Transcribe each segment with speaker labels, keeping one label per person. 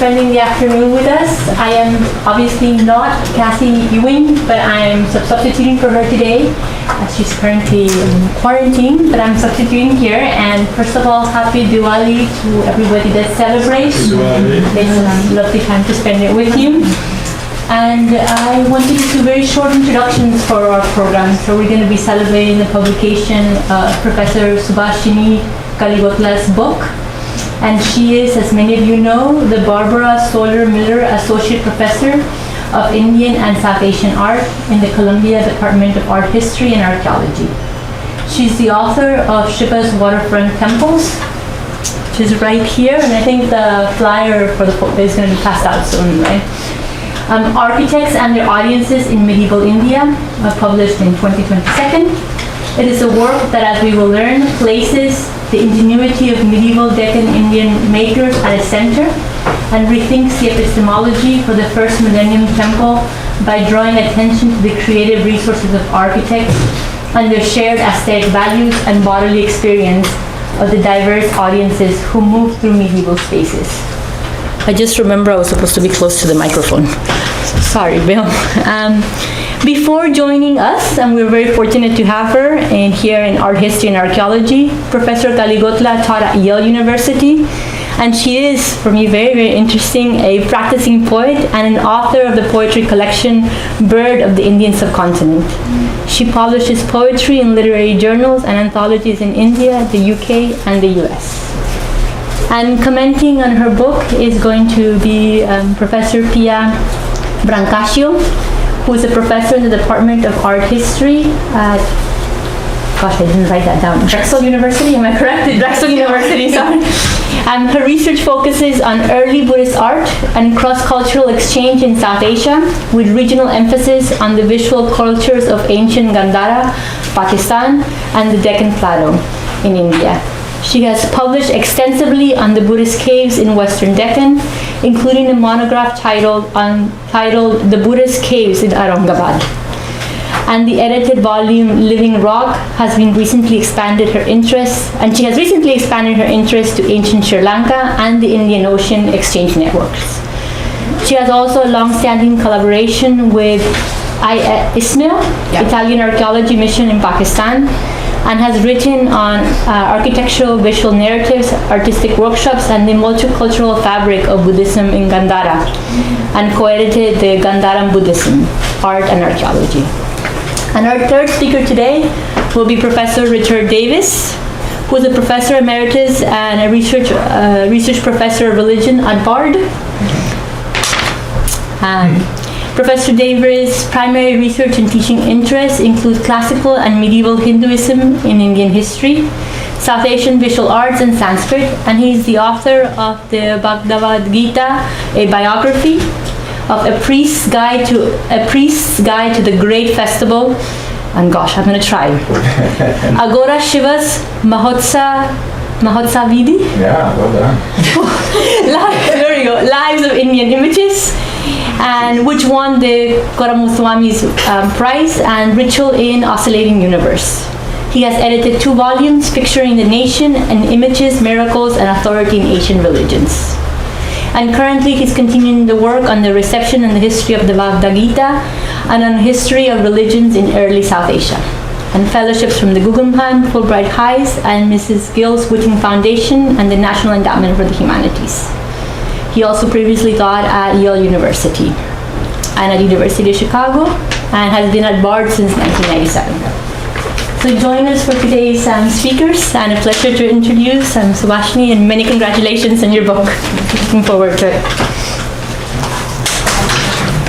Speaker 1: spending the afternoon with us. I am obviously not Cassie Ewing, but I'm substituting for her today. She's currently in quarantine, but I'm substituting here. And first of all, happy Diwali to everybody that celebrates. It's a lovely time to spend it with you. And I wanted to do very short introductions for our program. So we're going to be celebrating the publication of Professor Subhashini Kaligotla's book. And she is, as many of you know, the Barbara Soler Miller Associate Professor of Indian and South Asian Art in the Columbia Department of Art History and Archaeology. She's the author of Shiva's Waterfront Temples, which is right here, and I think the flyer for the book is going to be passed out soon, right? Architects and Their Audiences in Medieval India, published in 2022. It is a work that, as we will learn, places the ingenuity of medieval Deccan Indian makers at its center and rethinks the epistemology for the first-millennium temple by drawing attention to the creative resources of architects and their shared aesthetic values and bodily experience of the diverse audiences who move through medieval spaces. I just remember I was supposed to be close to the microphone. Sorry, Bill. Before joining us, and we're very fortunate to have her here in Art History and Archaeology, Professor Kaligotla taught at Yale University, and she is, for me, very, very interesting, a practicing poet and an author of the poetry collection Bird of the Indian Subcontinent. She publishes poetry in literary journals and anthologies in India, the UK, and the US. And commenting on her book is going to be Professor Pia Brancaccio, who is a professor in the Department of Art History at, gosh, I didn't write that down, Drexel University, am I correct? Drexel University, sorry. Her research focuses on early Buddhist art and cross-cultural exchange in South Asia, with regional emphasis on the visual cultures of ancient Gandhara, Pakistan, and the Deccan Plateau in India. She has published extensively on the Buddhist caves in Western Deccan, including a monograph titled The Buddhist Caves in Aurangabad. And the edited volume Living Rock has been recently expanded her interest, and she has recently expanded her interest to ancient Sri Lanka and the Indian Ocean exchange networks. She has also a long-standing collaboration with ISMIL, Italian Archaeology Mission in Pakistan, and has written on architectural visual narratives, artistic workshops, and the multicultural fabric of Buddhism in Gandhara, and co-edited the Gandharam Buddhism, Art and Archaeology. And our third speaker today will be Professor Richard Davis, who is a professor emeritus and a research professor of religion at Bard. Professor Davis' primary research and teaching interests include classical and medieval Hinduism in Indian history, South Asian visual arts, and Sanskrit, and he is the author of the Bhagavad Gita, a biography of a priest's guide to the great festival, and gosh, I'm going to try. Agora Shiva's Mahotsavidi?
Speaker 2: Yeah, well done.
Speaker 1: There we go. Lives of Indian Images, and which won the Koramuswamy's prize, and Ritual in Oscillating Universe. He has edited 2 volumes, Picturing the Nation and Images, Miracles, and Authority in Asian Religions. And currently he's continuing the work on the reception and the history of the Bhagavad Gita and on history of religions in early South Asia, and fellowships from the Guggenheim, Fulbright Heights, and Mrs. Gil's Whitting Foundation and the National Endowment for the Humanities. He also previously taught at Yale University and at University of Chicago, and has been at Bard since 1997. So join us for today's speakers, and a pleasure to introduce Subhashini, and many congratulations on your book. Looking forward to it.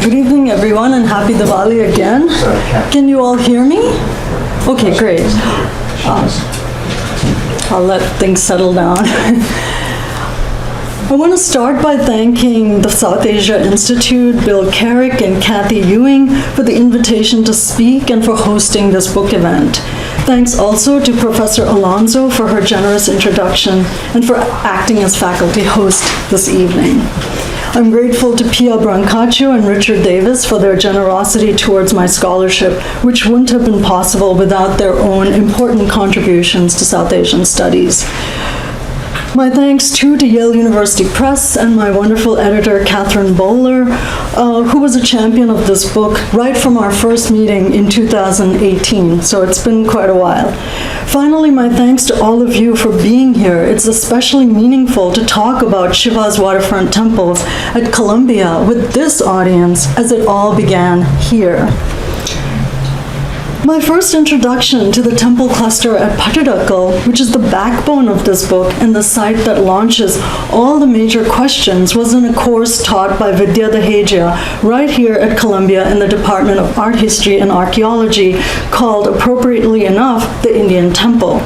Speaker 3: Good evening, everyone, and happy Diwali again. Can you all hear me? Okay, great. I'll let things settle down. I want to start by thanking the South Asia Institute, Bill Carrick and Kathy Ewing for the invitation to speak and for hosting this book event. Thanks also to Professor Alonso for her generous introduction and for acting as faculty host this evening. I'm grateful to Pia Brancaccio and Richard Davis for their generosity towards my scholarship, which wouldn't have been possible without their own important contributions to South Asian studies. My thanks too to Yale University Press and my wonderful editor, Catherine Bowler, who was a champion of this book right from our first meeting in 2018, so it's been quite a while. Finally, my thanks to all of you for being here. It's especially meaningful to talk about Shiva's waterfront temples at Columbia with this audience, as it all began here. My first introduction to the temple cluster at Patadakal, which is the backbone of this book and the site that launches all the major questions, was in a course taught by Vidya Daheja right here at Columbia in the Department of Art History and Archaeology, called, appropriately enough, the Indian Temple.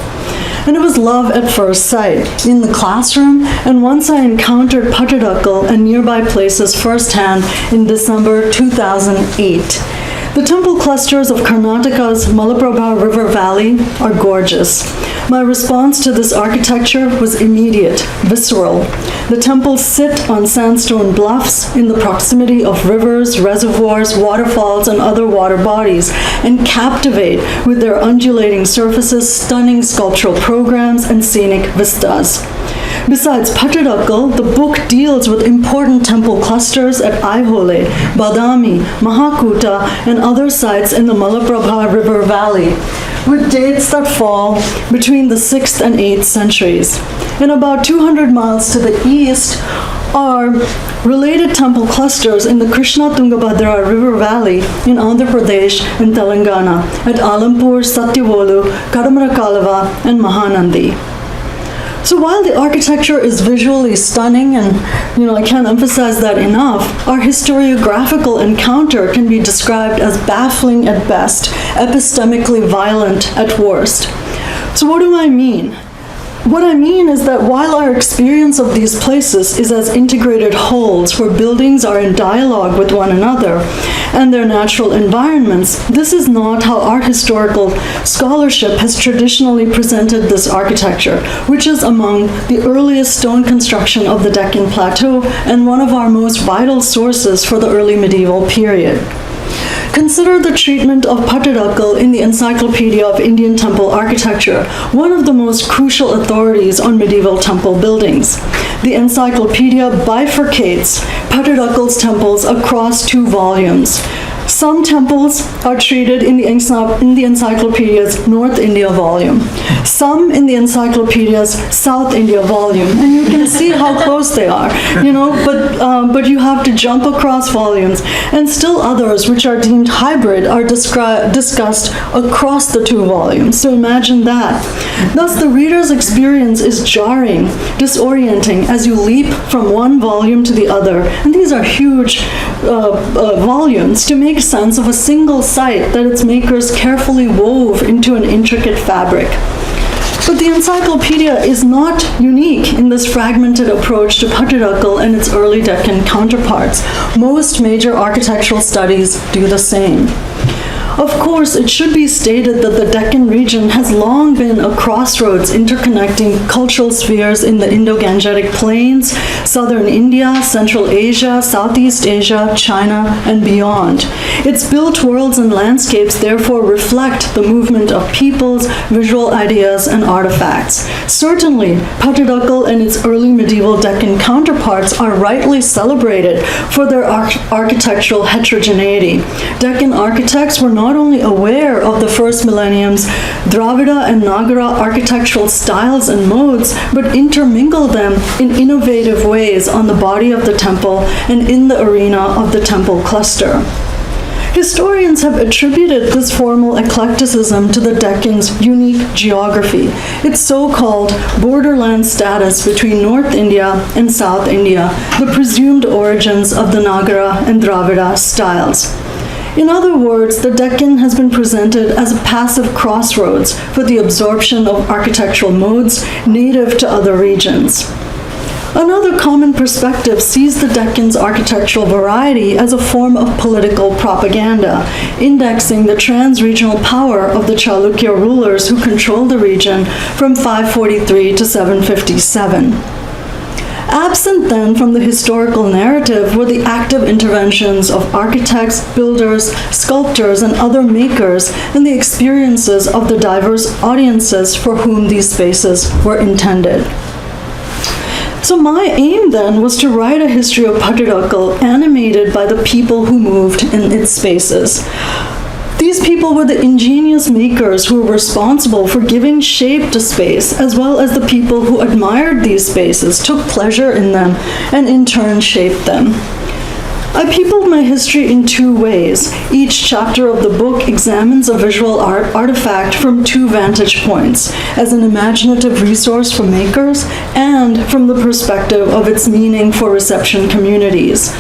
Speaker 3: And it was love at first sight, in the classroom, and once I encountered Patadakal and nearby places firsthand in December 2008. The temple clusters of Karnataka's Malaprabha River Valley are gorgeous. My response to this architecture was immediate, visceral. The temples sit on sandstone bluffs in the proximity of rivers, reservoirs, waterfalls, and other water bodies, and captivate with their undulating surfaces, stunning sculptural programs, and scenic vistas. Besides Patadakal, the book deals with important temple clusters at Aihole, Badami, Mahakuta, and other sites in the Malaprabha River Valley, with dates that fall between the 6th and 8th centuries. And about 200 miles to the east are related temple clusters in the Krishna Tungabhadra River Valley in Andhra Pradesh and Telangana at Alampur, Satyavolu, Kadamarakalava, and Mahanandi. So while the architecture is visually stunning, and I can't emphasize that enough, our historiographical encounter can be described as baffling at best, epistemically violent at worst. So what do I mean? What I mean is that while our experience of these places is as integrated wholes where buildings are in dialogue with one another and their natural environments, this is not how art historical scholarship has traditionally presented this architecture, which is among the earliest stone construction of the Deccan Plateau and one of our most vital sources for the early medieval period. Consider the treatment of Patadakal in the Encyclopedia of Indian Temple Architecture, one of the most crucial authorities on medieval temple buildings. The encyclopedia bifurcates Patadakal's temples across 2 volumes. Some temples are treated in the encyclopedia's North India volume, some in the encyclopedia's South India volume, and you can see how close they are, but you have to jump across volumes, and still others which are deemed hybrid are discussed across the 2 volumes, so imagine that. Thus, the reader's experience is jarring, disorienting as you leap from one volume to the other, and these are huge volumes to make sense of a single site that its makers carefully wove into an intricate fabric. But the encyclopedia is not unique in this fragmented approach to Patadakal and its early Deccan counterparts. Most major architectural studies do the same. Of course, it should be stated that the Deccan region has long been a crossroads interconnecting cultural spheres in the Indo-Gangetic Plains, southern India, Central Asia, Southeast Asia, China, and beyond. Its built worlds and landscapes therefore reflect the movement of peoples, visual ideas, and artifacts. Certainly, Patadakal and its early medieval Deccan counterparts are rightly celebrated for their architectural heterogeneity. Deccan architects were not only aware of the first millennium's Dravida and Nagara architectural styles and modes, but intermingled them in innovative ways on the body of the temple and in the arena of the temple cluster. Historians have attributed this formal eclecticism to the Deccan's unique geography, its so-called borderland status between North India and South India, the presumed origins of the Nagara and Dravida styles. In other words, the Deccan has been presented as a passive crossroads for the absorption of architectural modes native to other regions. Another common perspective sees the Deccan's architectural variety as a form of political propaganda, indexing the trans-regional power of the Chalukya rulers who controlled the region from 543 to 757. Absent then from the historical narrative were the active interventions of architects, builders, sculptors, and other makers, and the experiences of the diverse audiences for whom these spaces were intended. So my aim then was to write a history of Pattidakkal animated by the people who moved in its spaces. These people were the ingenious makers who were responsible for giving shape to space, as well as the people who admired these spaces, took pleasure in them, and in turn shaped them. I peopled my history in two ways. Each chapter of the book examines a visual artifact from two vantage points, as an imaginative resource for makers and from the perspective of its meaning for reception communities.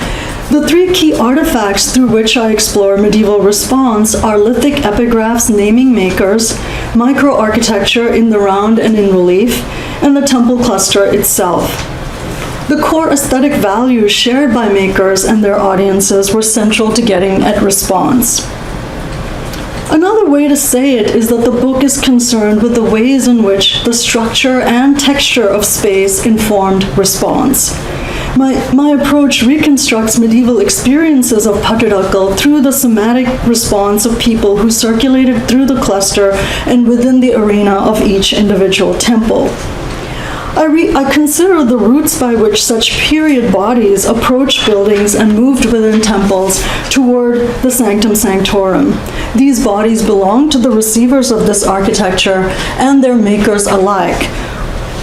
Speaker 3: The three key artifacts through which I explore medieval response are lithic epigraphs naming makers, microarchitecture in the round and in relief, and the temple cluster itself. The core aesthetic values shared by makers and their audiences were central to getting at response. Another way to say it is that the book is concerned with the ways in which the structure and texture of space informed response. My approach reconstructs medieval experiences of Pattidakkal through the somatic response of people who circulated through the cluster and within the arena of each individual temple. I consider the routes by which such period bodies approached buildings and moved within temples toward the sanctum sanctorum. These bodies belong to the receivers of this architecture and their makers alike,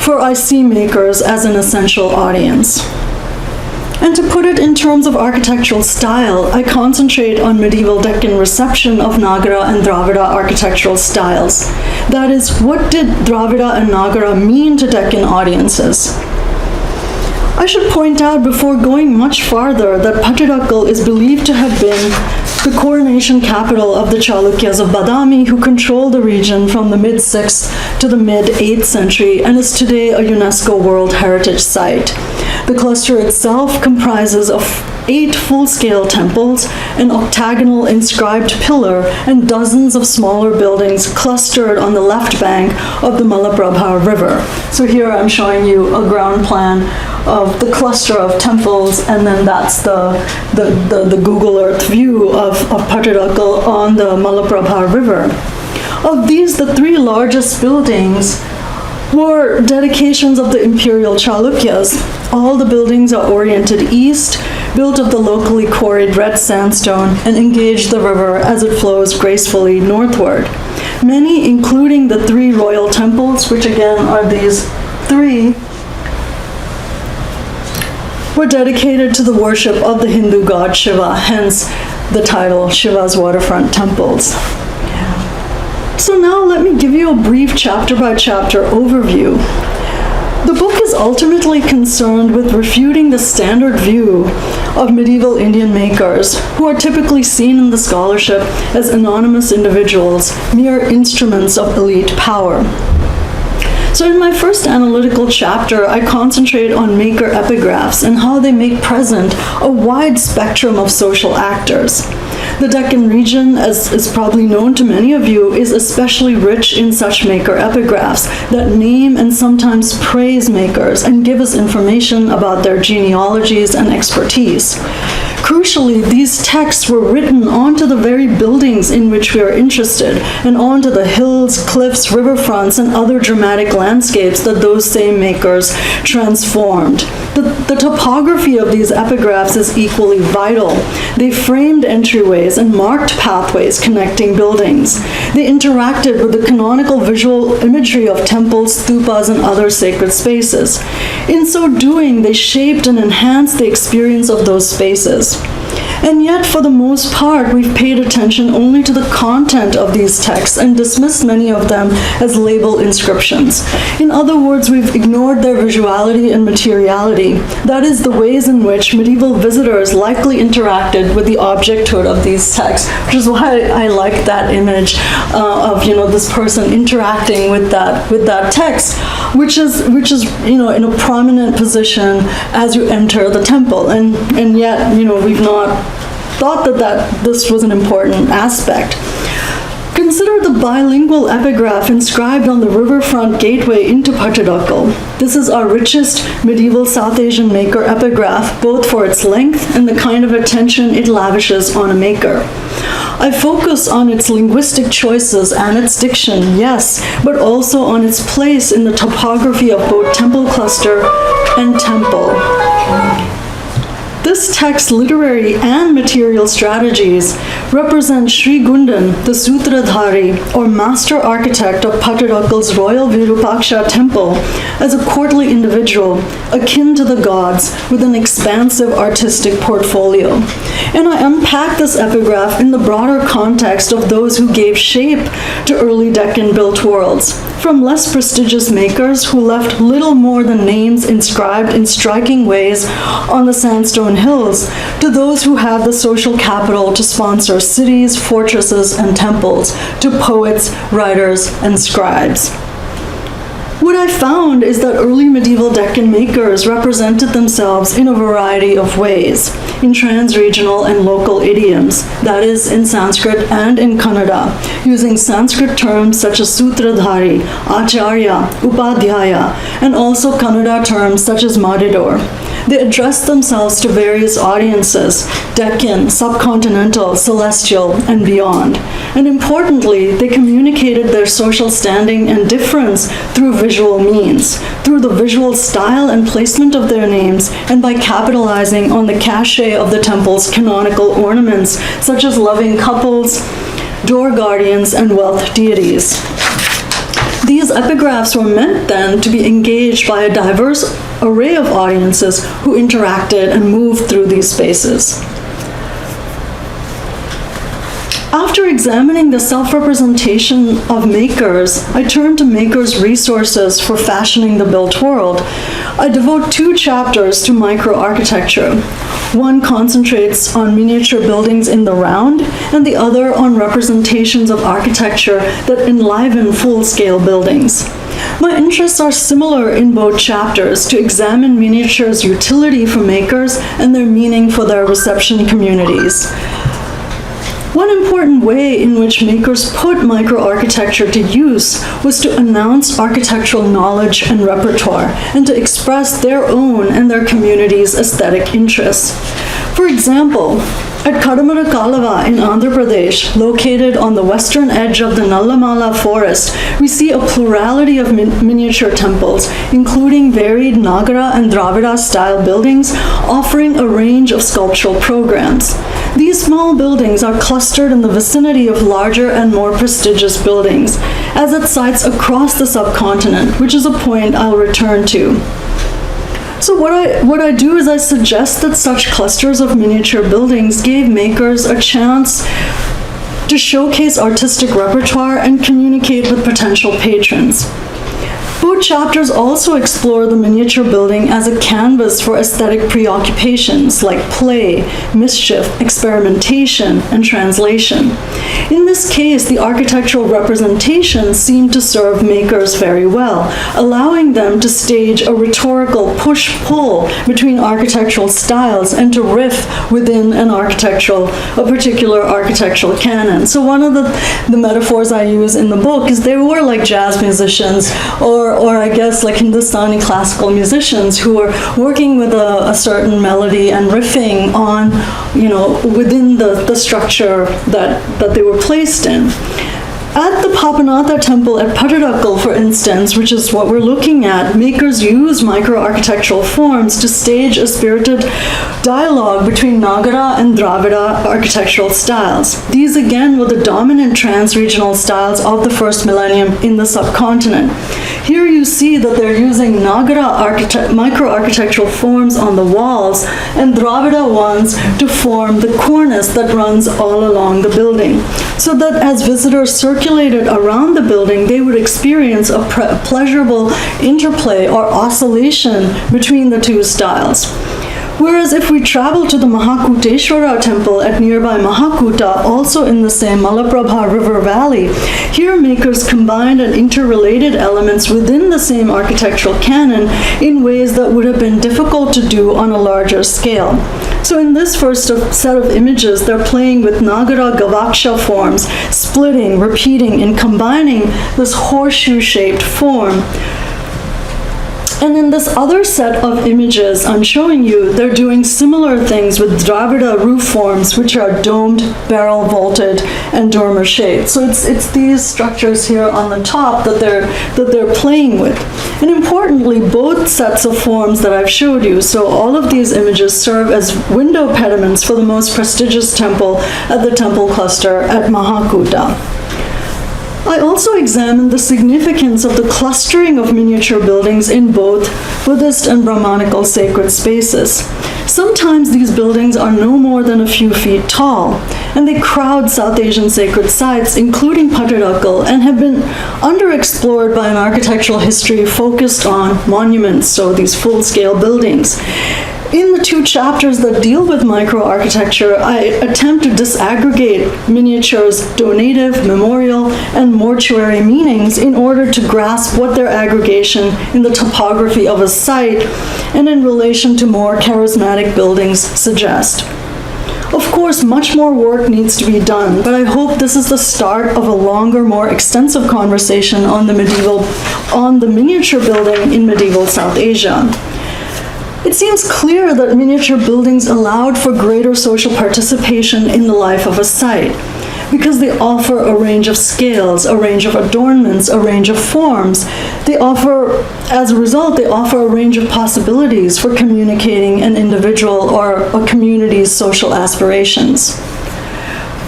Speaker 3: for I see makers as an essential audience. And to put it in terms of architectural style, I concentrate on medieval Deccan reception of Nagara and Dravida architectural styles. That is, what did Dravida and Nagara mean to Deccan audiences? I should point out before going much farther that Pattidakkal is believed to have been the coronation capital of the Chalukyas of Badami, who controlled the region from the mid-6th to the mid-8th century and is today a UNESCO World Heritage Site. The cluster itself comprises of 8 full-scale temples, an octagonal inscribed pillar, and dozens of smaller buildings clustered on the left bank of the Malaprabha River. So here I'm showing you a ground plan of the cluster of temples, and then that's the Google Earth view of Pattidakkal on the Malaprabha River. Of these, the 3 largest buildings were dedications of the imperial Chalukyas. All the buildings are oriented east, built of the locally quarried red sandstone, and engage the river as it flows gracefully northward. Many, including the 3 royal temples, which again are these 3, were dedicated to the worship of the Hindu god Shiva, hence the title Shiva's Waterfront Temples. So now let me give you a brief chapter-by-chapter overview. The book is ultimately concerned with refuting the standard view of medieval Indian makers, who are typically seen in the scholarship as anonymous individuals, mere instruments of elite power. So in my first analytical chapter, I concentrate on maker epigraphs and how they make present a wide spectrum of social actors. The Deccan region, as is probably known to many of you, is especially rich in such maker epigraphs that name and sometimes praise makers and give us information about their genealogies and expertise. Crucially, these texts were written onto the very buildings in which we are interested, and onto the hills, cliffs, riverfronts, and other dramatic landscapes that those same makers transformed. The topography of these epigraphs is equally vital. They framed entryways and marked pathways connecting buildings. They interacted with the canonical visual imagery of temples, stupas, and other sacred spaces. In so doing, they shaped and enhanced the experience of those spaces. And yet, for the most part, we've paid attention only to the content of these texts and dismissed many of them as label inscriptions. In other words, we've ignored their visuality and materiality. That is, the ways in which medieval visitors likely interacted with the objecthood of these texts, which is why I like that image of this person interacting with that text, which is in a prominent position as you enter the temple, and yet we've not thought that this was an important aspect. Consider the bilingual epigraph inscribed on the riverfront gateway into Pattidakkal. This is our richest medieval South Asian maker epigraph, both for its length and the kind of attention it lavishes on a maker. I focus on its linguistic choices and its diction, yes, but also on its place in the topography of both temple cluster and temple. This text's literary and material strategies represent Sri Gundan, the Sutradhari, or master architect of Pattadakkal's Royal Virupaksha temple, as a courtly individual, akin to the gods, with an expansive artistic portfolio. And I unpack this epigraph in the broader context of those who gave shape to early Deccan-built worlds, from less prestigious makers who left little more than names inscribed in striking ways on the sandstone hills, to those who had the social capital to sponsor cities, fortresses, and temples, to poets, writers, and scribes. What I found is that early medieval Deccan makers represented themselves in a variety of ways, in trans-regional and local idioms, that is, in Sanskrit and in Kannada, using Sanskrit terms such as Sutradhari, Acharya, Upadhyaya, and also Kannada terms such as Madidor. They addressed themselves to various audiences, Deccan, subcontinental, celestial, and beyond. And importantly, they communicated their social standing and difference through visual means, through the visual style and placement of their names, and by capitalizing on the cachet of the temple's canonical ornaments, such as loving couples, door guardians, and wealth deities. These epigraphs were meant then to be engaged by a diverse array of audiences who interacted and moved through these spaces. After examining the self-representation of makers, I turn to makers' resources for fashioning the built world. I devote 2 chapters to microarchitecture. One concentrates on miniature buildings in the round, and the other on representations of architecture that enliven full-scale buildings. My interests are similar in both chapters, to examine miniatures' utility for makers and their meaning for their reception communities. One important way in which makers put microarchitecture to use was to announce architectural knowledge and repertoire, and to express their own and their community's aesthetic interests. For example, at Kadamara Kalava in Andhra Pradesh, located on the western edge of the Nallamala forest, we see a plurality of miniature temples, including varied Nagara and Dravida style buildings, offering a range of sculptural programs. These small buildings are clustered in the vicinity of larger and more prestigious buildings, as at sites across the subcontinent, which is a point I'll return to. So what I do is I suggest that such clusters of miniature buildings gave makers a chance to showcase artistic repertoire and communicate with potential patrons. Both chapters also explore the miniature building as a canvas for aesthetic preoccupations like play, mischief, experimentation, and translation. In this case, the architectural representations seem to serve makers very well, allowing them to stage a rhetorical push-pull between architectural styles and to riff within a particular architectural canon. So one of the metaphors I use in the book is they were like jazz musicians, or I guess like Hindustani classical musicians who were working with a certain melody and riffing on, within the structure that they were placed in. At the Papanatha temple at Pattadakkal, for instance, which is what we're looking at, makers use microarchitectural forms to stage a spirited dialogue between Nagara and Dravida architectural styles. These again were the dominant trans-regional styles of the first millennium in the subcontinent. Here you see that they're using Nagara microarchitectural forms on the walls and Dravida ones to form the cornice that runs all along the building, so that as visitors circulated around the building, they would experience a pleasurable interplay or oscillation between the two styles. Whereas if we travel to the Mahakuteshwara temple at nearby Mahakuta, also in the same Malaprabha River Valley, here makers combined and interrelated elements within the same architectural canon in ways that would have been difficult to do on a larger scale. So in this first set of images, they're playing with Nagara Gavaksha forms, splitting, repeating, and combining this horseshoe-shaped form. And in this other set of images I'm showing you, they're doing similar things with Dravida roof forms, which are domed, barrel vaulted, and dormer shaped. So it's these structures here on the top that they're playing with. And importantly, both sets of forms that I've showed you, so all of these images serve as window pediments for the most prestigious temple at the temple cluster at Huacuja. I also examined the significance of the clustering of miniature buildings in both Buddhist and Brahmanical sacred spaces. Sometimes these buildings are no more than a few feet tall, and they crowd South Asian sacred sites, including Pattadakal, and have been underexplored by an architectural history focused on monuments, so these full-scale buildings. In the two chapters that deal with microarchitecture, I attempt to disaggregate miniatures' donative, memorial, and mortuary meanings in order to grasp what their aggregation in the topography of a site and in relation to more charismatic buildings suggest. Of course, much more work needs to be done, but I hope this is the start of a longer, more extensive conversation on the miniature building in medieval South Asia. It seems clear that miniature buildings allowed for greater social participation in the life of a site, because they offer a range of scales, a range of adornments, a range of forms. As a result, they offer a range of possibilities for communicating an individual or a community's social aspirations.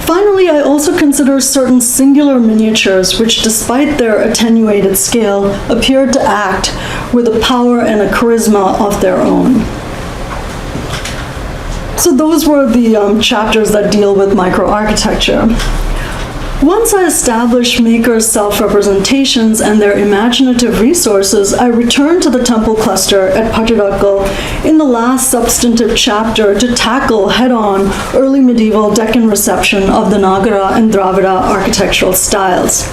Speaker 3: Finally, I also consider certain singular miniatures which, despite their attenuated scale, appeared to act with a power and a charisma of their own. So those were the chapters that deal with microarchitecture. Once I established makers' self-representations and their imaginative resources, I returned to the temple cluster at Pattadakal in the last substantive chapter to tackle head-on early medieval Deccan reception of the Nagara and Dravida architectural styles.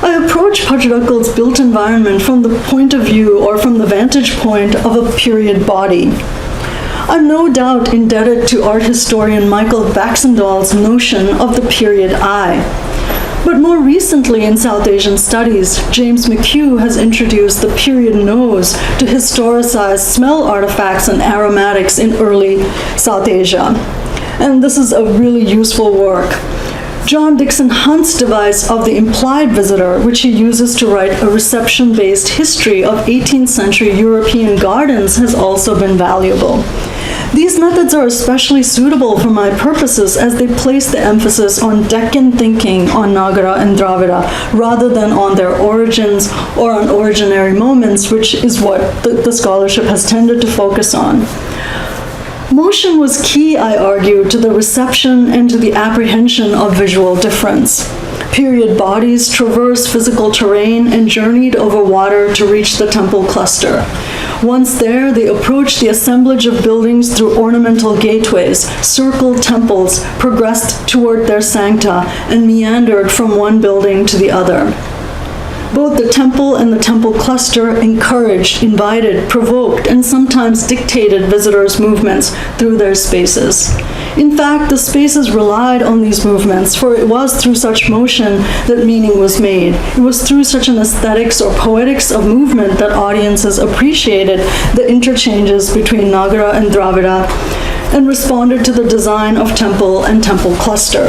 Speaker 3: I approach Pattadakal's built environment from the point of view or from the vantage point of a period body. I'm no doubt indebted to art historian Michael Baxendall's notion of the period eye. But more recently in South Asian studies, James McHugh has introduced the period nose to historicize smell artifacts and aromatics in early South Asia. And this is a really useful work. John Dixon Hunt's device of the implied visitor, which he uses to write a reception-based history of 18th century European gardens, has also been valuable. These methods are especially suitable for my purposes as they place the emphasis on Deccan thinking on Nagara and Dravida rather than on their origins or on originary moments, which is what the scholarship has tended to focus on. Motion was key, I argue, to the reception and to the apprehension of visual difference. Period bodies traversed physical terrain and journeyed over water to reach the temple cluster. Once there, they approached the assemblage of buildings through ornamental gateways, circled temples, progressed toward their sancta, and meandered from one building to the other. Both the temple and the temple cluster encouraged, invited, provoked, and sometimes dictated visitors' movements through their spaces. In fact, the spaces relied on these movements, for it was through such motion that meaning was made. It was through such an aesthetics or poetics of movement that audiences appreciated the interchanges between Nagara and Dravida and responded to the design of temple and temple cluster.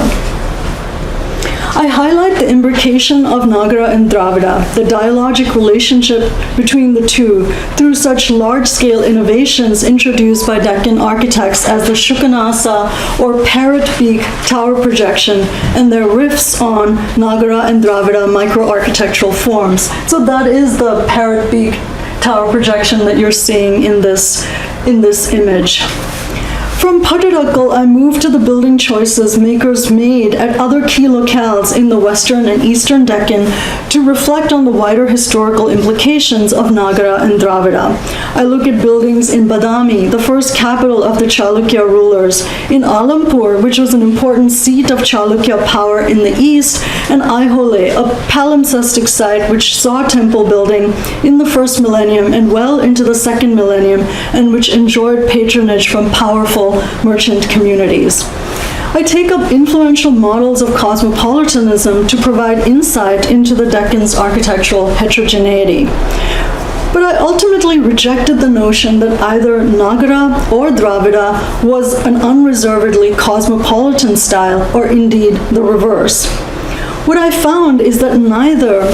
Speaker 3: I highlight the imbrication of Nagara and Dravida, the dialogic relationship between the two, through such large-scale innovations introduced by Deccan architects as the Shukanasa or parrot beak tower projection and their riffs on Nagara and Dravida microarchitectural forms. So that is the parrot beak tower projection that you're seeing in this image. From Pattadakal, I moved to the building choices makers made at other key locales in the Western and Eastern Deccan to reflect on the wider historical implications of Nagara and Dravida. I look at buildings in Badami, the first capital of the Chalukya rulers, in Alampur, which was an important seat of Chalukya power in the east, and Aihole, a palimpsestic site which saw temple building in the first millennium and well into the second millennium, and which enjoyed patronage from powerful merchant communities. I take up influential models of cosmopolitanism to provide insight into the Deccan's architectural heterogeneity. But I ultimately rejected the notion that either Nagara or Dravida was an unreservedly cosmopolitan style, or indeed the reverse. What I found is that neither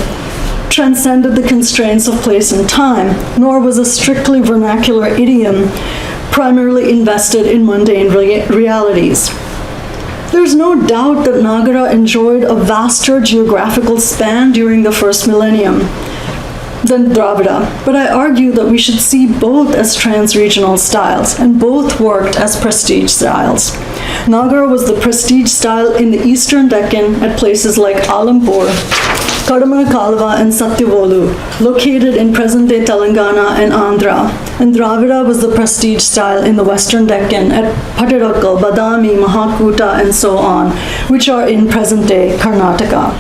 Speaker 3: transcended the constraints of place and time, nor was a strictly vernacular idiom primarily invested in mundane realities. There's no doubt that Nagara enjoyed a vaster geographical span during the first millennium than Dravida, but I argue that we should see both as trans-regional styles, and both worked as prestige styles. Nagara was the prestige style in the eastern Deccan at places like Alampur, Kadamanakalava, and Satyavolu, located in present-day Telangana and Andhra. And Dravida was the prestige style in the western Deccan at Pattidakkal, Badami, Mahakuta, and so on, which are in present-day Karnataka.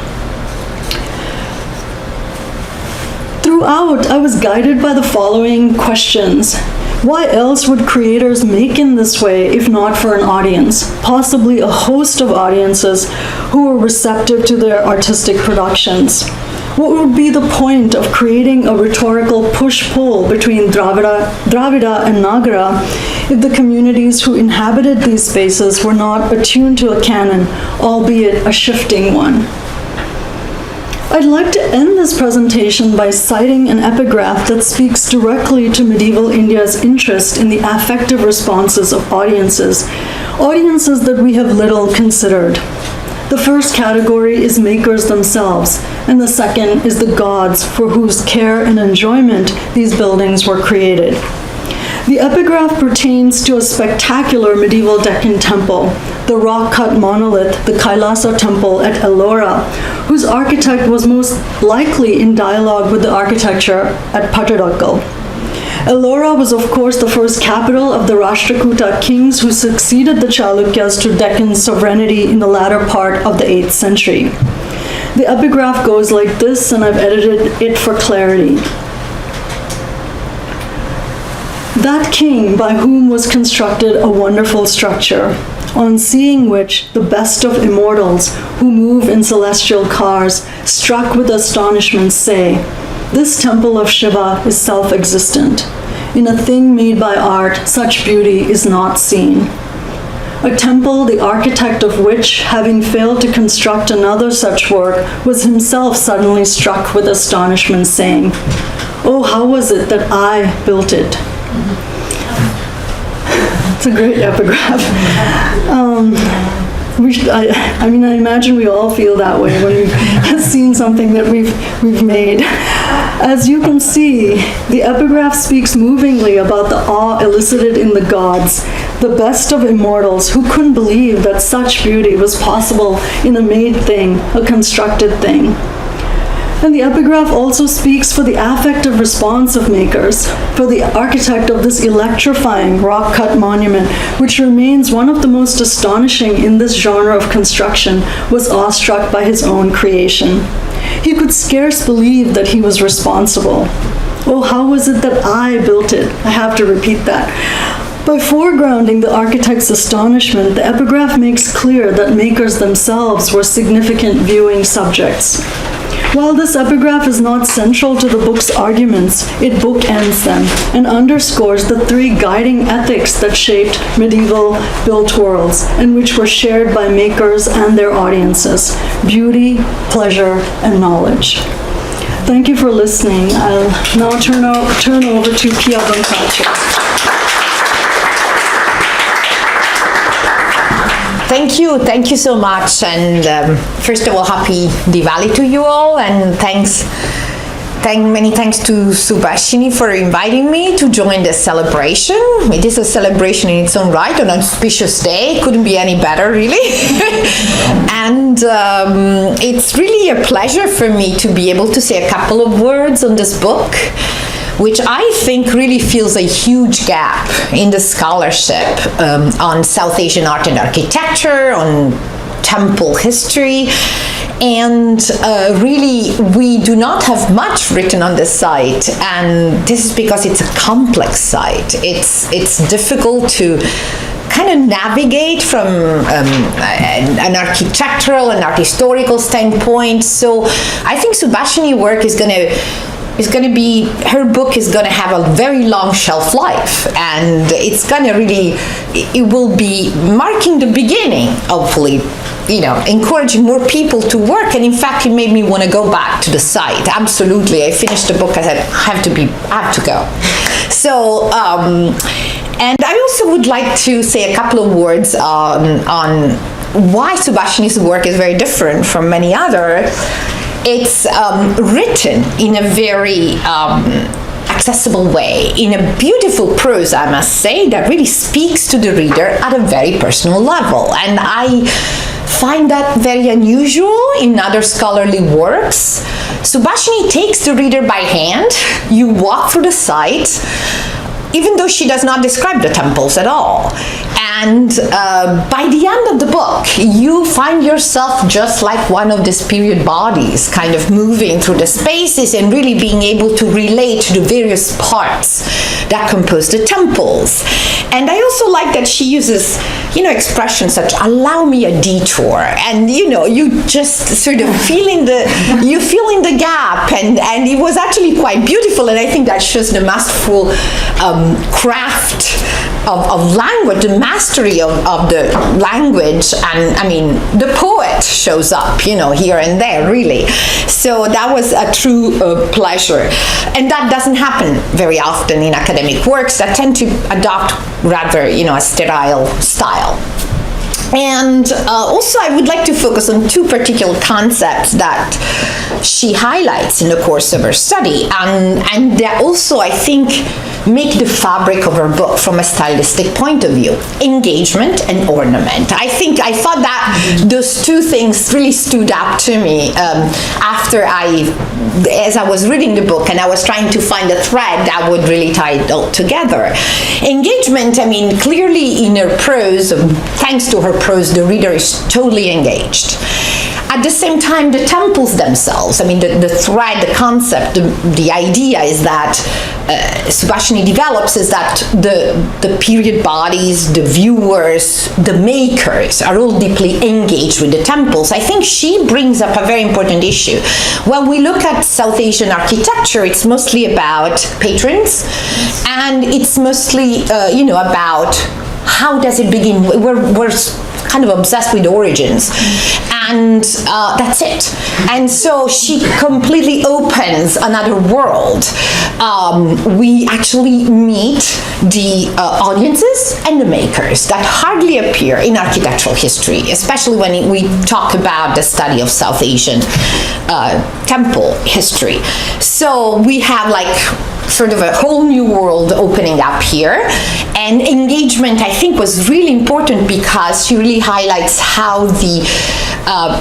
Speaker 3: Throughout, I was guided by the following questions. Why else would creators make in this way if not for an audience, possibly a host of audiences who were receptive to their artistic productions? What would be the point of creating a rhetorical push-pull between Dravida and Nagara if the communities who inhabited these spaces were not attuned to a canon, albeit a shifting one? I'd like to end this presentation by citing an epigraph that speaks directly to medieval India's interest in the affective responses of audiences that we have little considered. The first category is makers themselves, and the second is the gods for whose care and enjoyment these buildings were created. The epigraph pertains to a spectacular medieval Deccan temple, the rock-cut monolith, the Kailasa temple at Ellora, whose architect was most likely in dialogue with the architecture at Pattidakkal. Ellora was of course the first capital of the Rashtrakuta kings who succeeded the Chalukyas to Deccan sovereignty in the latter part of the 8th century. The epigraph goes like this, and I've edited it for clarity. That king by whom was constructed a wonderful structure, on seeing which the best of immortals who move in celestial cars, struck with astonishment, say, "This temple of Shiva is self-existent. In a thing made by art, such beauty is not seen." A temple, the architect of which, having failed to construct another such work, was himself suddenly struck with astonishment, saying, "Oh, how was it that I built it?" It's a great epigraph. I imagine we all feel that way when we've seen something that we've made. As you can see, the epigraph speaks movingly about the awe elicited in the gods, the best of immortals who couldn't believe that such beauty was possible in a made thing, a constructed thing. And the epigraph also speaks for the affective response of makers, for the architect of this electrifying rock-cut monument, which remains one of the most astonishing in this genre of construction, was awestruck by his own creation. He could scarce believe that he was responsible. Oh, how was it that I built it? I have to repeat that. By foregrounding the architect's astonishment, the epigraph makes clear that makers themselves were significant viewing subjects. While this epigraph is not central to the book's arguments, it bookends them and underscores the three guiding ethics that shaped medieval built worlds and which were shared by makers and their audiences: beauty, pleasure, and knowledge. Thank you for listening. I'll now turn over to Pia Brancaccio.
Speaker 4: Thank you so much, and first of all, happy Diwali to you all, and many thanks to Subhashini for inviting me to join this celebration. It is a celebration in its own right, an auspicious day, couldn't be any better really. And it's really a pleasure for me to be able to say a couple of words on this book, which I think really fills a huge gap in the scholarship on South Asian art and architecture, on temple history, and really we do not have much written on this site, and this is because it's a complex site. It's difficult to kind of navigate from an architectural and art historical standpoint. So I think Subhashini's work is going to her book is going to have a very long shelf life, and it's going to really, it will be marking the beginning, hopefully, encouraging more people to work. And in fact, it made me want to go back to the site. Absolutely. I finished the book. I said, I have to go. So, and I also would like to say a couple of words on why Subhashini's work is very different from many other. It's written in a very accessible way, in a beautiful prose, I must say, that really speaks to the reader at a very personal level. And I find that very unusual in other scholarly works. Subhashini takes the reader by hand. You walk through the site, even though she does not describe the temples at all. And by the end of the book, you find yourself just like one of these period bodies, kind of moving through the spaces and really being able to relate to the various parts that compose the temples. And I also like that she uses, expressions such, allow me a detour. And, you just sort of fill in the gap. And it was actually quite beautiful. And I think that shows the masterful craft of language, the mastery of the language. And I mean, the poet shows up, here and there, really. So that was a true pleasure. And that doesn't happen very often in academic works that tend to adopt rather, a sterile style. And also I would like to focus on two particular concepts that she highlights in the course of her study, and that also, I think, make the fabric of her book from a stylistic point of view: engagement and ornament. I thought that those two things really stood out to me as I was reading the book, and I was trying to find a thread that would really tie it all together. Engagement, I mean, clearly in her prose, thanks to her prose, the reader is totally engaged. At the same time, the temples themselves, I mean, the thread, the concept, the idea is that Subhashini develops is that the period bodies, the viewers, the makers are all deeply engaged with the temples. I think she brings up a very important issue. When we look at South Asian architecture, it's mostly about patrons, and it's mostly, about how does it begin. We're kind of obsessed with origins, and that's it. And so she completely opens another world. We actually meet the audiences and the makers that hardly appear in architectural history, especially when we talk about the study of South Asian temple history. So we have sort of a whole new world opening up here. And engagement, I think, was really important because she really highlights how the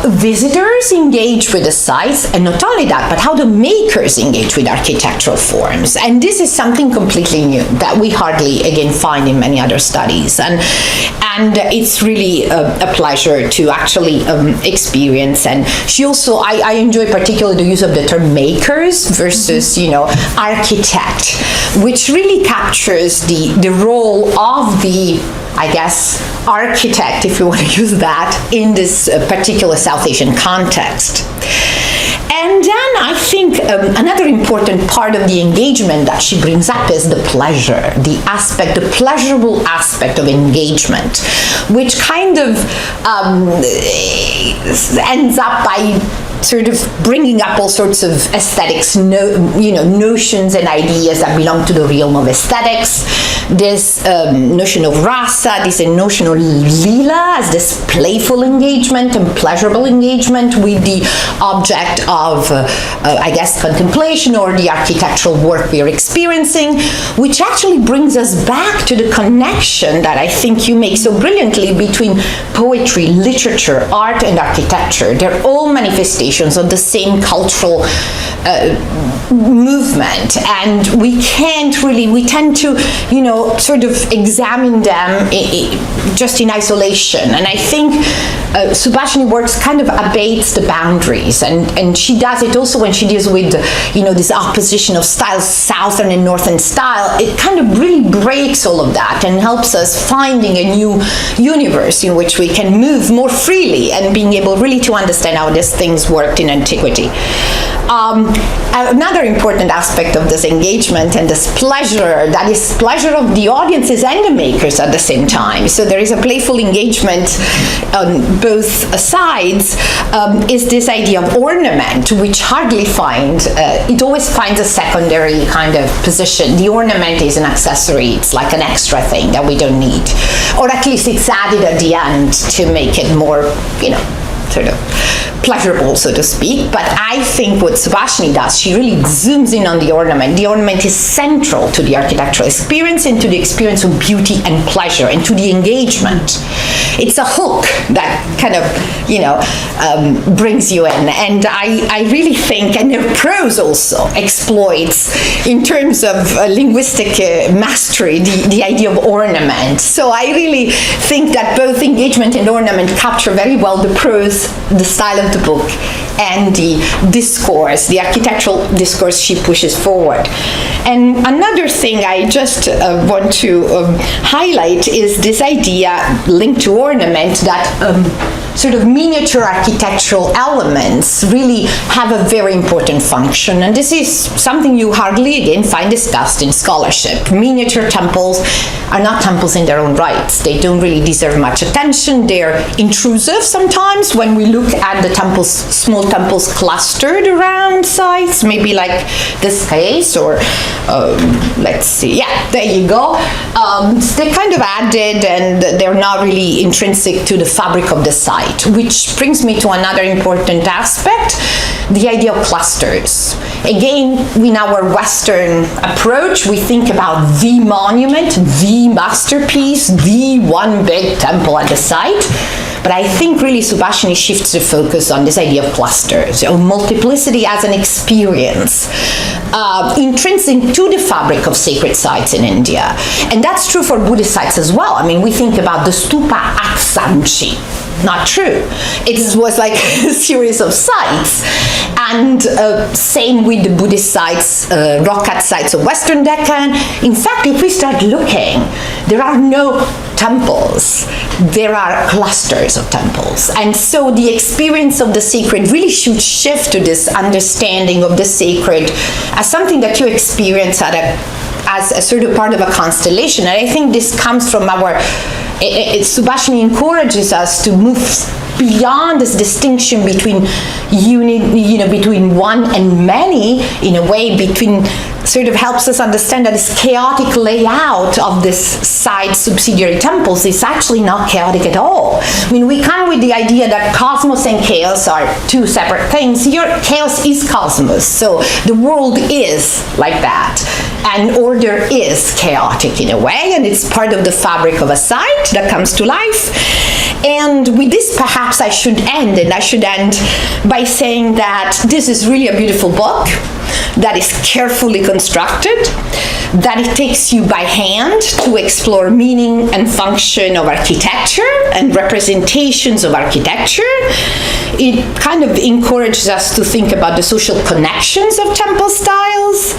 Speaker 4: visitors engage with the sites, and not only that, but how the makers engage with architectural forms. And this is something completely new that we hardly, again, find in many other studies. And it's really a pleasure to actually experience. And she also, I enjoy particularly the use of the term makers versus, architect, which really captures the role of the, I guess, architect, if you want to use that, in this particular South Asian context. And then I think another important part of the engagement that she brings up is the pleasure, the pleasurable aspect of engagement, which kind of ends up by sort of bringing up all sorts of aesthetics, notions and ideas that belong to the realm of aesthetics. This notion of rasa, this notion of lila as this playful engagement and pleasurable engagement with the object of, I guess, contemplation or the architectural work we are experiencing, which actually brings us back to the connection that I think you make so brilliantly between poetry, literature, art, and architecture. They're all manifestations of the same cultural movement, and we tend to, sort of examine them just in isolation. And I think Subhashini works kind of abates the boundaries, and she does it also when she deals with, this opposition of styles, southern and northern style. It kind of really breaks all of that and helps us finding a new universe in which we can move more freely and being able really to understand how these things work worked in antiquity. Another important aspect of this engagement and this pleasure, that is pleasure of the audiences and the makers at the same time. So there is a playful engagement on both sides, is this idea of ornament, which hardly it always finds a secondary kind of position. The ornament is an accessory, it's like an extra thing that we don't need. Or at least it's added at the end to make it more, sort of pleasurable, so to speak. But I think what Subhashini does, she really zooms in on the ornament. The ornament is central to the architectural experience and to the experience of beauty and pleasure and to the engagement. It's a hook that kind of, brings you in. And I really think, and their prose also exploits, in terms of linguistic mastery, the idea of ornament. So I really think that both engagement and ornament capture very well the prose, the style of the book, and the discourse, the architectural discourse she pushes forward. And another thing I just want to highlight is this idea linked to ornament that sort of miniature architectural elements really have a very important function. And this is something you hardly, again, find discussed in scholarship. Miniature temples are not temples in their own rights. They don't really deserve much attention. They're intrusive sometimes when we look at the temples, small temples clustered around sites, maybe like this case, or let's see, yeah, there you go. They're kind of added and they're not really intrinsic to the fabric of the site. Which brings me to another important aspect, the idea of clusters. Again, in our Western approach, we think about the monument, the masterpiece, the one big temple at the site. But I think really Subhashini shifts the focus on this idea of clusters, of multiplicity as an experience, intrinsic to the fabric of sacred sites in India. And that's true for Buddhist sites as well. I mean, we think about the stupa at Sanchi. Not true. It was like a series of sites. And same with the Buddhist sites, rock-cut sites of Western Deccan. In fact, if we start looking, there are no temples. There are clusters of temples. And so the experience of the sacred really should shift to this understanding of the sacred as something that you experience as a sort of part of a constellation. And I think this comes from Subhashini encourages us to move beyond this distinction between between one and many, in a way, sort of helps us understand that this chaotic layout of this side subsidiary temples is actually not chaotic at all. I mean, we come with the idea that cosmos and chaos are two separate things. Here, chaos is cosmos, so the world is like that. And order is chaotic in a way, and it's part of the fabric of a site that comes to life. And with this, perhaps I should end by saying that this is really a beautiful book that is carefully constructed, that it takes you by hand to explore meaning and function of architecture and representations of architecture. It kind of encourages us to think about the social connections of temple styles,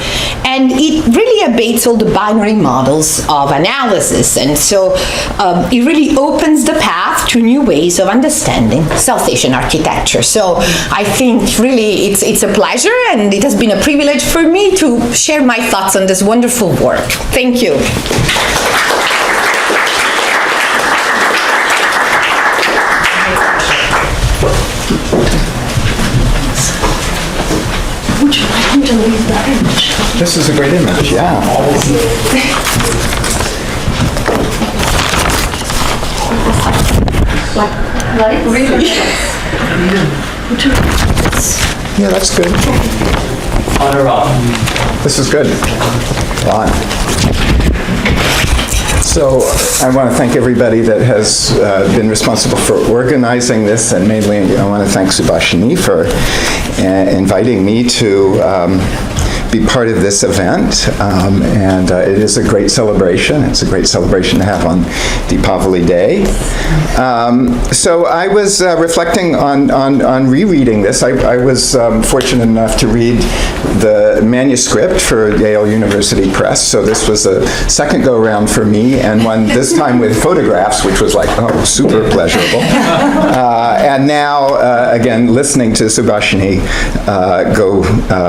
Speaker 4: and it really abates all the binary models of analysis. And so it really opens the path to new ways of understanding South Asian architecture. So I think really it's a pleasure, and it has been a privilege for me to share my thoughts on this wonderful work. Thank you.
Speaker 3: Would you like me to leave that image?
Speaker 2: This is a great image, yeah.
Speaker 3: Like, really?
Speaker 2: Yeah, that's good. This is good. Fine. So I want to thank everybody that has been responsible for organizing this, and mainly I want to thank Subhashini for inviting me to be part of this event, and it is a great celebration. It's a great celebration to have on Deepavali Day. So I was reflecting on rereading this. I was fortunate enough to read the manuscript for Yale University Press, so this was a second go-around for me, and one this time with photographs, which was like, oh, super pleasurable. And now, again, listening to Subhashini go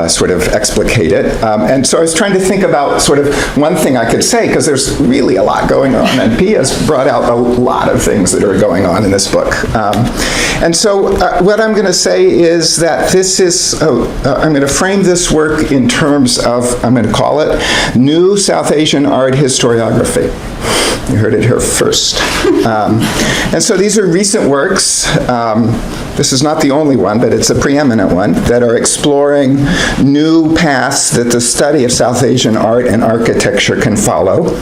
Speaker 2: sort of explicate it. And so I was trying to think about sort of one thing I could say, because there's really a lot going on, and Pia's brought out a lot of things that are going on in this book. And so what I'm going to say is that this is, I'm going to frame this work in terms of, I'm going to call it New South Asian Art Historiography. You heard it here first. And so these are recent works. This is not the only one, but it's a preeminent one, that are exploring new paths that the study of South Asian art and architecture can follow.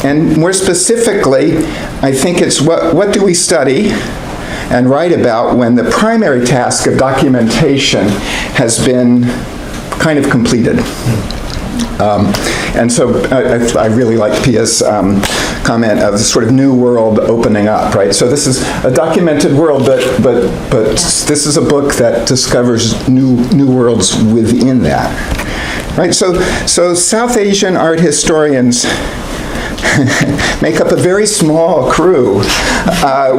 Speaker 2: And more specifically, I think it's what do we study and write about when the primary task of documentation has been kind of completed. And so I really like Pia's comment of the sort of new world opening up, right? So this is a documented world, but this is a book that discovers new worlds within that, right? So South Asian art historians make up a very small crew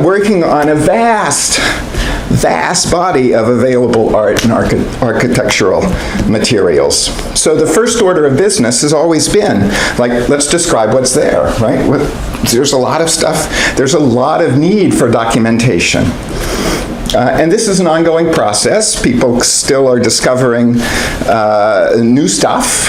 Speaker 2: working on a vast body of available art and architectural materials. So the first order of business has always been, like, let's describe what's there, right? There's a lot of stuff. There's a lot of need for documentation. And this is an ongoing process. People still are discovering new stuff.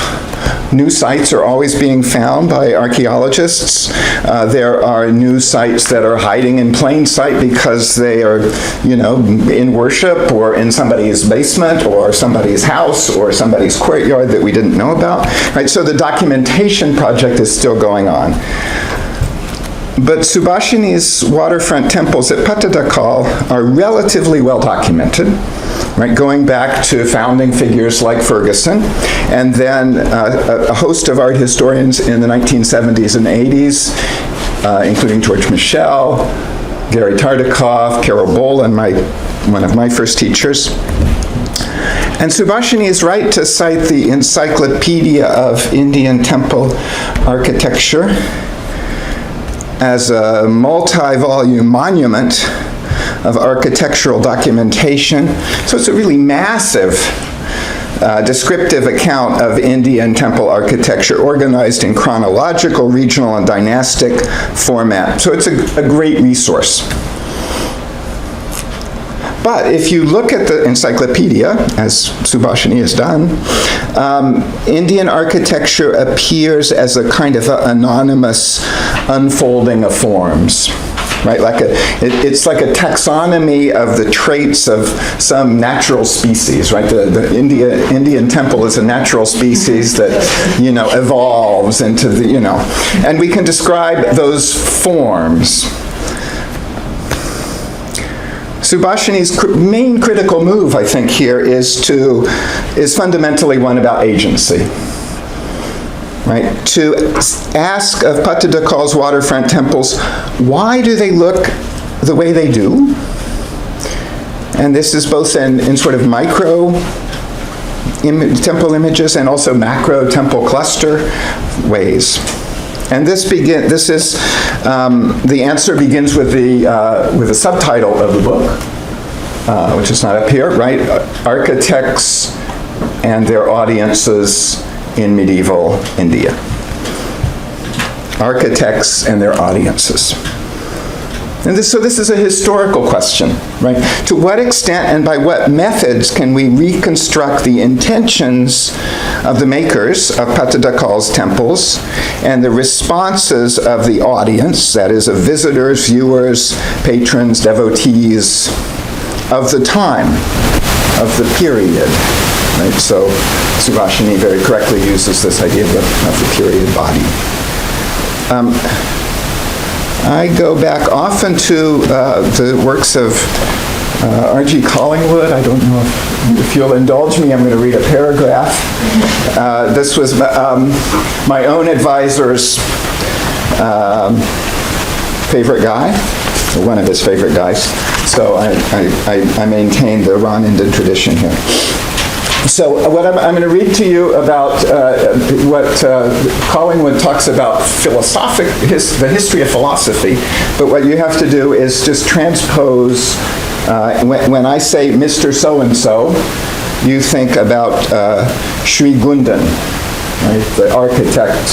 Speaker 2: New sites are always being found by archaeologists. There are new sites that are hiding in plain sight because they are, in worship or in somebody's basement or somebody's house or somebody's courtyard that we didn't know about, right? So the documentation project is still going on. But Subhashini's waterfront temples at Pattadakal are relatively well documented, right, going back to founding figures like Ferguson, and then a host of art historians in the 1970s and 80s, including George Michel, Gary Tardikoff, Carol Bolin, one of my first teachers. And Subhashini is right to cite the Encyclopedia of Indian Temple Architecture as a multi-volume monument of architectural documentation. So it's a really massive descriptive account of Indian temple architecture organized in chronological, regional, and dynastic format. So it's a great resource. But if you look at the encyclopedia, as Subhashini has done, Indian architecture appears as a kind of anonymous unfolding of forms, right? It's like a taxonomy of the traits of some natural species, right? The Indian temple is a natural species that, evolves into the, and we can describe those forms. Subhashini's main critical move, I think, here is fundamentally one about agency, right? To ask of Pattadakal's waterfront temples, why do they look the way they do? And this is both in sort of micro temple images and also macro temple cluster ways. And the answer begins with the subtitle of the book, which is not up here, right? Architects and their audiences in medieval India. Architects and their audiences. And so this is a historical question, right? To what extent and by what methods can we reconstruct the intentions of the makers of Pattadakal's temples and the responses of the audience, that is, of visitors, viewers, patrons, devotees of the time, of the period, right? So Subhashini very correctly uses this idea of the period body. I go back often to the works of R.G. Collingwood. I don't know if you'll indulge me, I'm going to read a paragraph. This was my own advisor's favorite guy, or one of his favorite guys. So I maintain the Ron Inden tradition here. So what I'm going to read to you about what Collingwood talks about the history of philosophy, but what you have to do is just transpose, when I say Mr. So-and-so, you think about Sri Gundan, right, the architect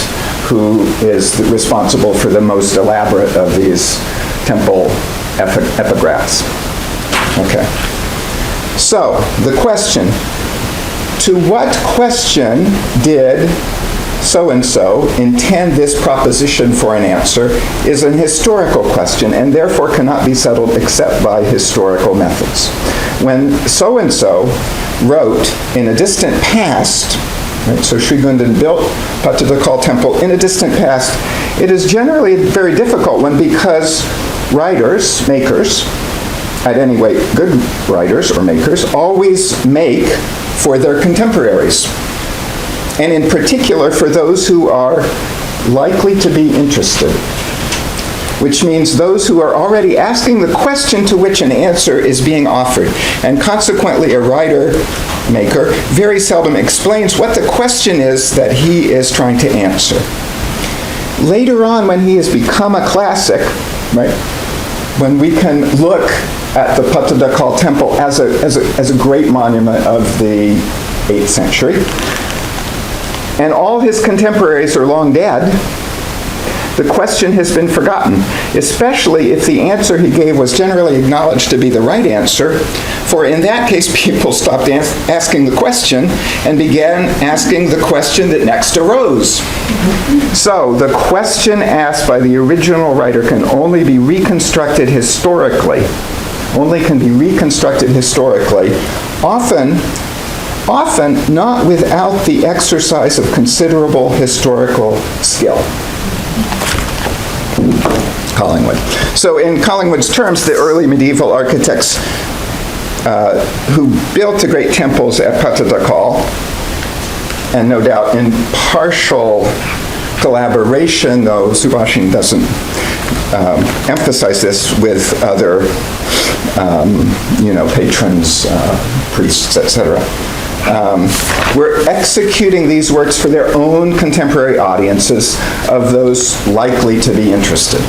Speaker 2: who is responsible for the most elaborate of these temple epigraphs. Okay. So, the question, to what question did so-and-so intend this proposition for an answer is an historical question and therefore cannot be settled except by historical methods. When so-and-so wrote in a distant past, right, so Sri Gundan built Patadakal temple in a distant past, it is generally a very difficult one because writers, makers, at any rate good writers or makers, always make for their contemporaries, and in particular for those who are likely to be interested, which means those who are already asking the question to which an answer is being offered. And consequently, a writer, maker, very seldom explains what the question is that he is trying to answer. Later on, when he has become a classic, right, when we can look at the Patadakal temple as a great monument of the 8th century, and all his contemporaries are long dead, the question has been forgotten, especially if the answer he gave was generally acknowledged to be the right answer, for in that case people stopped asking the question and began asking the question that next arose. So the question asked by the original writer can only be reconstructed historically, often not without the exercise of considerable historical skill. Collingwood. So in Collingwood's terms, the early medieval architects who built the great temples at Patadakal, and no doubt in partial collaboration, though Subhashini doesn't emphasize this, with other patrons, priests, etc. We're executing these works for their own contemporary audiences of those likely to be interested.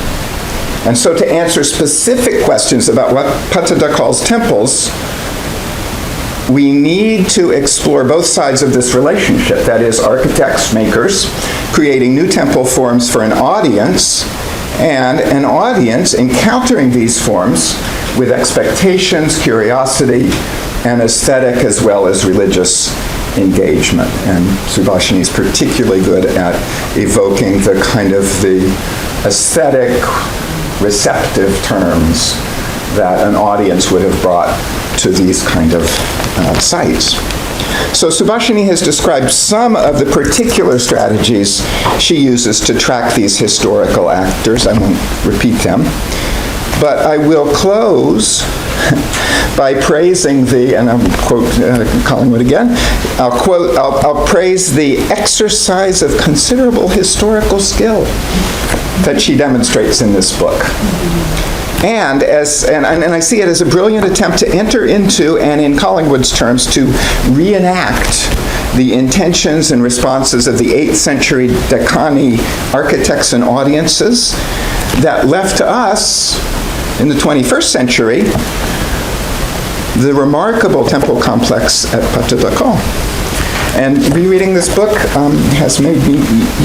Speaker 2: And so to answer specific questions about what Patadakal's temples, we need to explore both sides of this relationship, that is, architects, makers, creating new temple forms for an audience, and an audience encountering these forms with expectations, curiosity, and aesthetic as well as religious engagement. And Subhashini is particularly good at evoking the kind of the aesthetic, receptive terms that an audience would have brought to these kind of sites. So Subhashini has described some of the particular strategies she uses to track these historical actors. I won't repeat them. But I will close by praising and I'll quote Collingwood again, I'll praise the exercise of considerable historical skill that she demonstrates in this book. And I see it as a brilliant attempt to enter into, and in Collingwood's terms, to reenact the intentions and responses of the 8th century Deccani architects and audiences that left to us, in the 21st century, the remarkable temple complex at Patadakal. And rereading this book has made me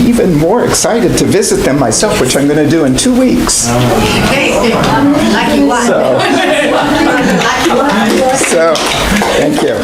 Speaker 2: even more excited to visit them myself, which I'm going to do in 2 weeks.
Speaker 4: Lucky one.
Speaker 2: So thank you.